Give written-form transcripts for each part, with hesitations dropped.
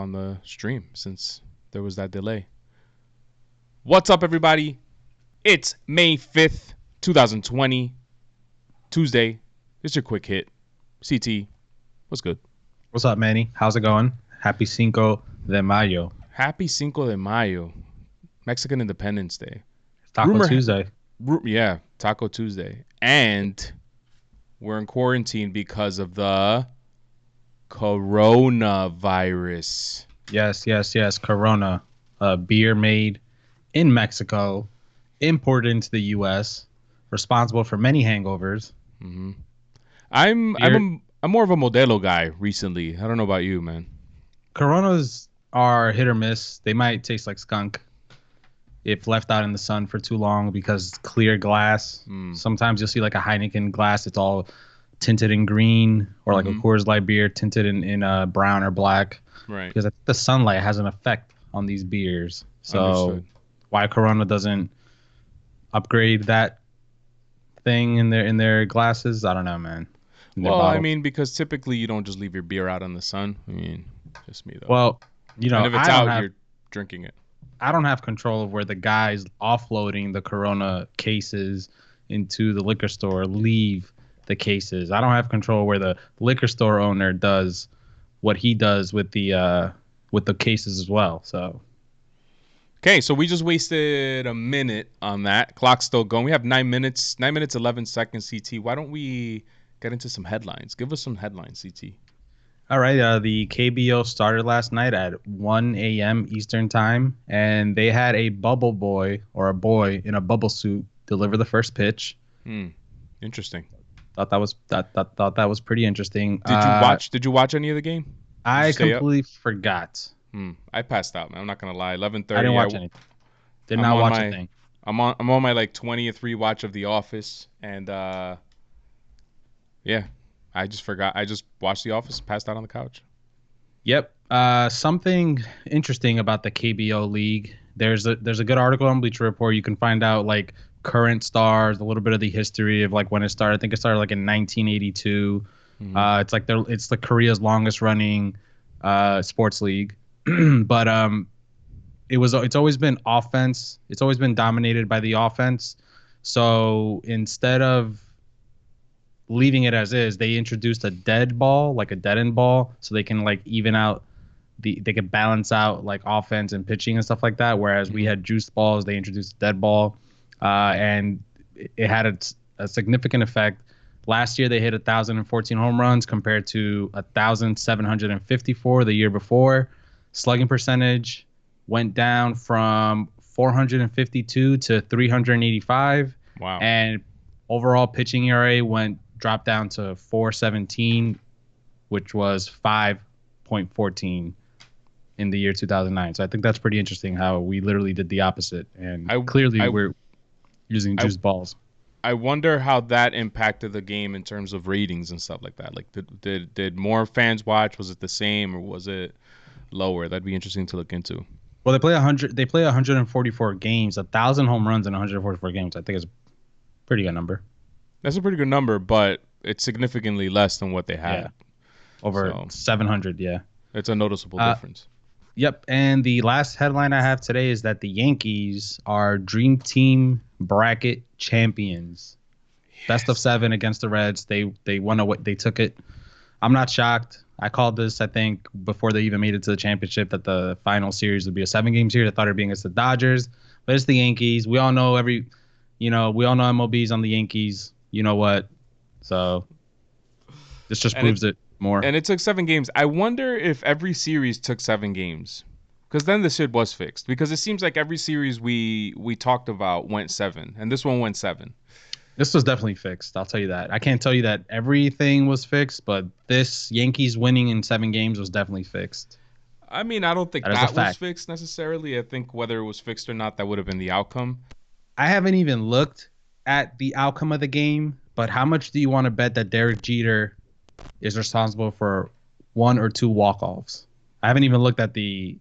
on the stream since there was that delay. What's up, everybody? It's May 5th, 2020, Tuesday. It's your quick hit. CT, what's good? What's up, Manny? How's it going? Happy Cinco de Mayo. Happy Cinco de Mayo, Mexican Independence Day. Taco Tuesday. Yeah, Taco Tuesday. And we're in quarantine because of the coronavirus. Yes. Corona, a beer made in Mexico, imported into the U.S., responsible for many hangovers. Mm-hmm. I'm more of a Modelo guy recently. I don't know about you, man. Coronas are hit or miss. They might taste like skunk if left out in the sun for too long because it's clear glass. Sometimes you'll see like a Heineken glass. It's all tinted in green, or like a Coors Light beer tinted in brown or black. Right. Because the sunlight has an effect on these beers. So Understood. Why Corona doesn't upgrade that thing in their glasses, I don't know, man. Well, I mean, because typically you don't just leave your beer out in the sun. I mean, just me though. Well, and if it's out, you're drinking it. I don't have control of where the guys offloading the Corona cases into the liquor store leave the cases. I don't have control where the liquor store owner does what he does with the cases as well. So okay, so we just wasted a minute on that. Clock's still going. We have 9 minutes, 11 seconds, CT. Why don't we get into some headlines? Give us some headlines, CT. All right, the KBO started last night at 1 a.m. Eastern time, and they had a bubble boy or a boy in a bubble suit deliver the first pitch. Interesting. Thought that was pretty interesting. Did you watch any of the game? I completely forgot. I passed out, man. I'm not gonna lie. 11:30. I didn't watch anything. Did not watch a thing. I'm on my like 20th rewatch of The Office, and yeah, I just forgot. I just watched The Office, passed out on the couch. Yep. Something interesting about the KBO league. There's a good article on Bleacher Report. You can find out like current stars, a little bit of the history of like when it started. I think it started like in 1982. It's like Korea's longest running sports league. But it's always been offense. It's always been dominated by the offense. So instead of leaving it as is, they introduced a dead ball, like a dead end ball, so they can like even out they can balance out like offense and pitching and stuff like that. Whereas we had juiced balls, they introduced a dead ball, and it had a significant effect. Last year they hit 1,014 home runs compared to 1,754 the year before. Slugging percentage went down from 452 to 385. Wow. And overall pitching ERA dropped down to 4.17, which was 5.14 in the year 2009. So I think that's pretty interesting how we literally did the opposite. And we're using juiced balls. I wonder how that impacted the game in terms of ratings and stuff like that. Like, did more fans watch? Was it the same or was it lower? That'd be interesting to look into. Well, they play 144 games, 1,000 home runs in 144 games. I think it's a pretty good number. That's a pretty good number, but it's significantly less than what they had. Yeah. Over 700, yeah. It's a noticeable difference. Yep, and the last headline I have today is that the Yankees are Dream Team bracket champions. Yes. Best of 7 against the Reds. They won away. They took it. I'm not shocked. I called this, I think, before they even made it to the championship, that the final series would be a 7-game series. I thought it would be against the Dodgers, but it's the Yankees. We all know MLB's on the Yankees. You know what? So this just proves it more. And it took 7 games. I wonder if every series took 7 games, because then the shit was fixed. Because it seems like every series we talked about went 7, and this one went 7. This was definitely fixed. I'll tell you that. I can't tell you that everything was fixed, but this Yankees winning in 7 games was definitely fixed. I mean, I don't think that was fixed necessarily. I think whether it was fixed or not, that would have been the outcome. I haven't even looked at the outcome of the game, but how much do you want to bet that Derek Jeter is responsible for 1 or 2 walk-offs? I haven't even looked at the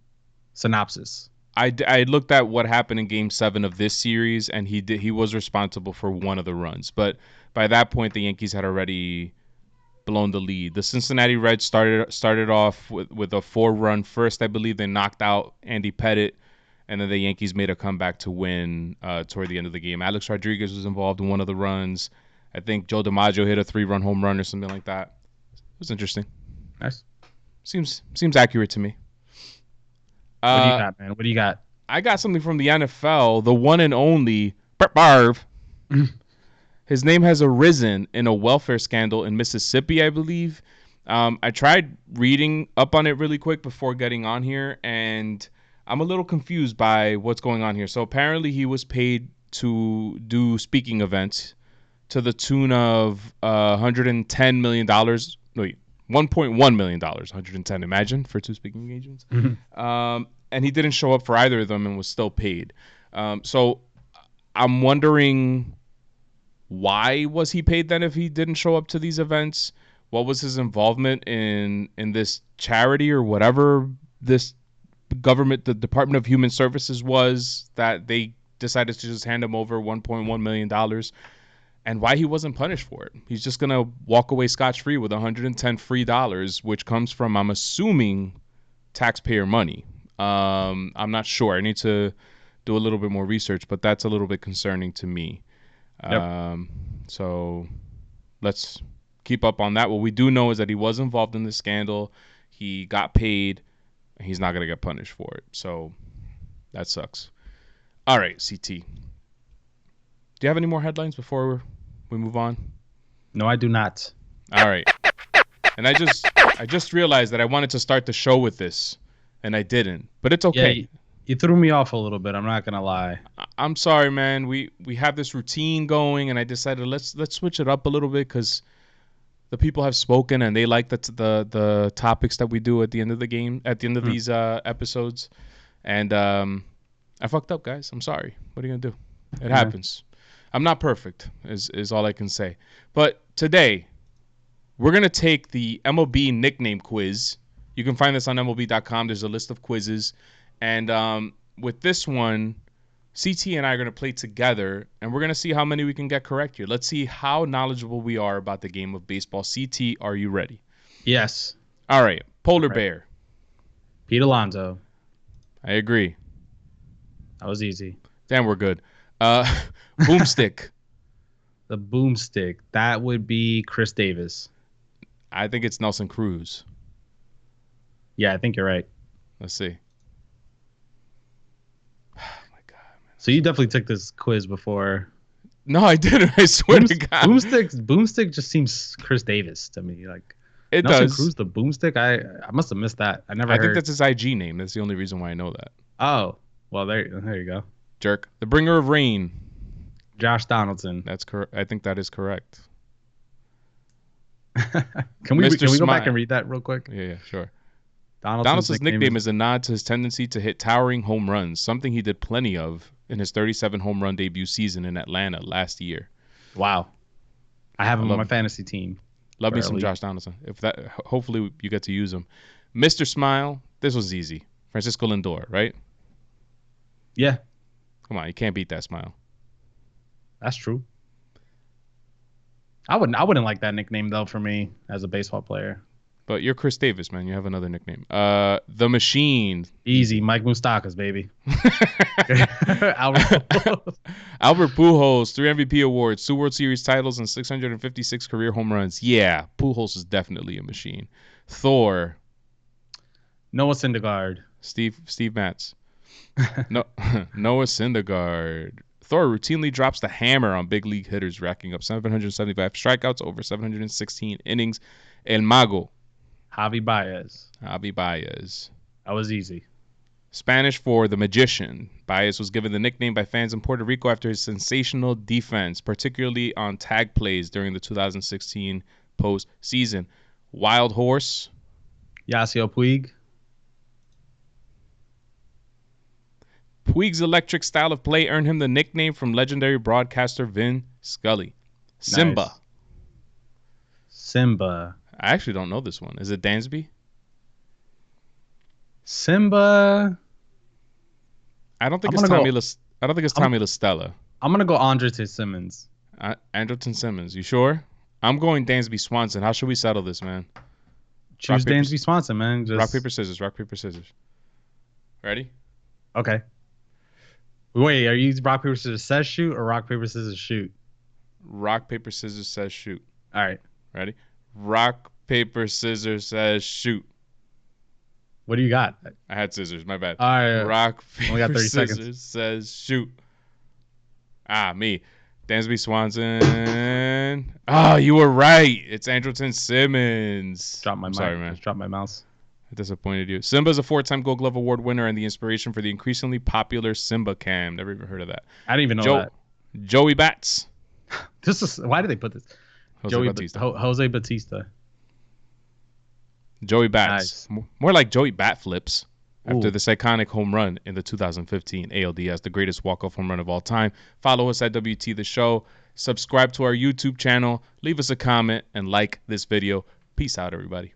synopsis. I looked at what happened in Game 7 of this series, and he was responsible for one of the runs. But by that point, the Yankees had already blown the lead. The Cincinnati Reds started off with a 4-run first, I believe. They knocked out Andy Pettitte, and then the Yankees made a comeback to win toward the end of the game. Alex Rodriguez was involved in one of the runs. I think Joe DiMaggio hit a 3-run home run or something like that. It was interesting. Nice. Seems accurate to me. What do you got, man? What do you got? I got something from the NFL, the one and only Brett Favre. His name has arisen in a welfare scandal in Mississippi, I believe. I tried reading up on it really quick before getting on here, and I'm a little confused by what's going on here. So apparently he was paid to do speaking events to the tune of $110 million. Wait, $1.1 million. 110, imagine, for 2 speaking engagements. And he didn't show up for either of them and was still paid. So I'm wondering, why was he paid then if he didn't show up to these events? What was his involvement in this charity or whatever this government, the Department of Human Services was, that they decided to just hand him over $1.1 million, and why he wasn't punished for it? He's just going to walk away scotch-free with $110 free, which comes from, I'm assuming, taxpayer money. I'm not sure. I need to do a little bit more research, but that's a little bit concerning to me. Yep. So let's keep up on that. What we do know is that he was involved in this scandal. He got paid, and he's not going to get punished for it. So that sucks. All right, CT. Do you have any more headlines before we move on? No, I do not. All right. And I just realized that I wanted to start the show with this, and I didn't. But it's okay. Yeah, you threw me off a little bit. I'm not gonna lie. I'm sorry, man. We have this routine going, and I decided let's switch it up a little bit because the people have spoken and they like the topics that we do at the end of the game, at the end of these episodes. And I fucked up, guys. I'm sorry. What are you gonna do? It happens. I'm not perfect, is all I can say. But today, we're gonna take the MLB nickname quiz. You can find this on MLB.com. There's a list of quizzes. And with this one, CT and I are going to play together, and we're going to see how many we can get correct here. Let's see how knowledgeable we are about the game of baseball. CT, are you ready? Yes. All right. Polar bear. Pete Alonso. I agree. That was easy. Damn, we're good. Boomstick. The boomstick. That would be Chris Davis. I think it's Nelson Cruz. Yeah, I think you're right. Let's see. So you definitely took this quiz before. No, I didn't. I swear to God. Boomstick just seems Chris Davis to me. Like it Nelson does. Cruz, the boomstick. I must have missed that. I think that's his IG name. That's the only reason why I know that. Oh, well, there you go. Jerk. The bringer of rain. Josh Donaldson. That's correct. I think that is correct. Can we go back and read that real quick? Yeah, sure. Donaldson's nickname is a nod to his tendency to hit towering home runs, something he did plenty of in his 37 home run debut season in Atlanta last year. Wow. I have him on my fantasy team. Love me some Josh Donaldson. Hopefully you get to use him. Mr. Smile, this was easy. Francisco Lindor, right? Yeah. Come on, you can't beat that smile. That's true. I wouldn't like that nickname though for me as a baseball player. But you're Chris Davis, man. You have another nickname. The Machine. Easy. Mike Moustakas, baby. Albert Pujols, 3 MVP awards, 2 World Series titles, and 656 career home runs. Yeah, Pujols is definitely a machine. Thor. Noah Syndergaard. Steve Matz. No, Noah Syndergaard. Thor routinely drops the hammer on big league hitters, racking up 775 strikeouts over 716 innings. El Mago. Javi Baez. That was easy. Spanish for the Magician. Baez was given the nickname by fans in Puerto Rico after his sensational defense, particularly on tag plays during the 2016 postseason. Wild Horse. Yasiel Puig. Puig's electric style of play earned him the nickname from legendary broadcaster Vin Scully. Simba. Nice. Simba. I actually don't know this one. Is it Dansby? Simba. I don't think it's Tommy. Tommy LaStella. I'm gonna go Andrelton Simmons. Andrelton Simmons. You sure? I'm going Dansby Swanson. How should we settle this, man? Choose Dansby Swanson, man. Rock, paper, scissors. Rock, paper, scissors. Ready? Okay. Wait, are you rock, paper, scissors says shoot or rock, paper, scissors shoot? Rock, paper, scissors says shoot. All right. Ready? Rock, paper, scissors says shoot. What do you got? I had scissors. My bad. All right. Rock, paper, got 30 scissors seconds. says shoot. Me. Dansby Swanson. Oh, you were right. It's Andrelton Simmons. Sorry, man. Just dropped my mouse. I disappointed you. Simba is a 4-time Gold Glove Award winner and the inspiration for the increasingly popular Simba Cam. Never even heard of that. I didn't even know that. Joey Bats. Why did they put this? Jose Batista. Joey Bats. Nice. More like Joey Bat Flips. After this iconic home run in the 2015 ALDS, the greatest walk-off home run of all time. Follow us at WT The Show. Subscribe to our YouTube channel. Leave us a comment and like this video. Peace out, everybody.